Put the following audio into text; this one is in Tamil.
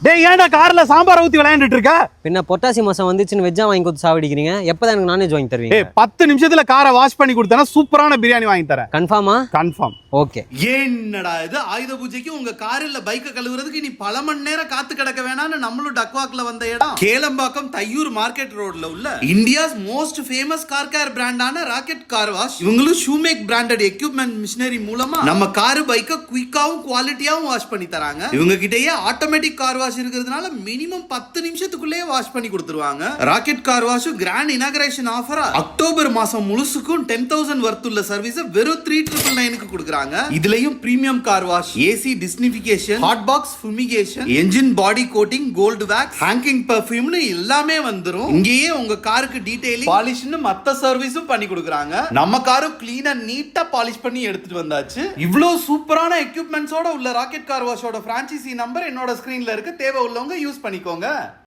டேய் ஏன்டா கார்ல சாம்பார் ஊத்தி விளையாண்டுட்டு இருக்க? பின்ன பொட்டாசி மாசம் வந்துச்சுன்னு வெஜ்ஜா வாங்கி கொடுத்து சாவடிக்கிறீங்க. எப்பதான் எனக்கு நான்வெஜ் வாங்கி தருவீங்க? டேய் 10 நிமிஷத்துல காரை வாஷ் பண்ணி கொடுத்தனா சூப்பரான பிரியாணி வாங்கி தரேன். கன்ஃபார்மா? கன்ஃபார்ம். ஓகே. என்னடா இது ஆயுத பூஜைக்கு உங்க கார் இல்ல பைக்க கழுவுறதுக்கு நீ பல மணி நேரம் காத்து கிடக்க வேணாம்னு நம்மளும் டக்வாக்ல வந்த இடம் கேளம்பாக்கம் தையூர் மார்க்கெட் ரோட்ல உள்ள India's most famous car care பிராண்டான ராக்கெட் கார் வாஷ். இவங்களும் ஷூமேக் பிராண்டட் எக்யூப்மெண்ட் மிஷினரி மூலமா நம்ம கார் பைக்க குயிக்காவும் குவாலிட்டியாவும் வாஷ் பண்ணி தராங்க. இவங்க கிட்டயே ஆட்டோமேட்டிக் கார் வாஷ் இருக்கிறதுனால மினிமம் 10 நிமிஷத்துக்குள்ளே வாஷ் பண்ணி கொடுத்துருவாங்க. Rocket car wash grand inauguration ஆஃபரா அக்டோபர் மாசம் முழுசுக்கும் 10,000 வர்த்துள்ள சர்வீஸ் வெறும் 3,999க்கு கொடுக்குறாங்க. இதுலயும் premium car wash, AC disinfection, hot box fumigation, engine body coating, gold wax, hanging பெர்ஃப்யூம்னு எல்லாமே வந்துரும். இங்கேயே உங்க காருக்கு டீடைலிங், பாலிஷ்னு மத்த சர்வீஸும் பண்ணி கொடுக்குறாங்க. நம்ம காரும் கிளீனா நீட்டா பாலிஷ் பண்ணி எடுத்துட்டு வந்தாச்சு. இவ்ளோ சூப்பரான எக்யூப்மெண்ட்ஸோட உள்ள ராக்கெட் கார் வாஷோட பிரான்ச்சைசி நம்பர் என்னோட ஸ்கிரீன்ல இருக்கு. தேவை உள்ளவங்க யூஸ் பண்ணிக்கோங்க.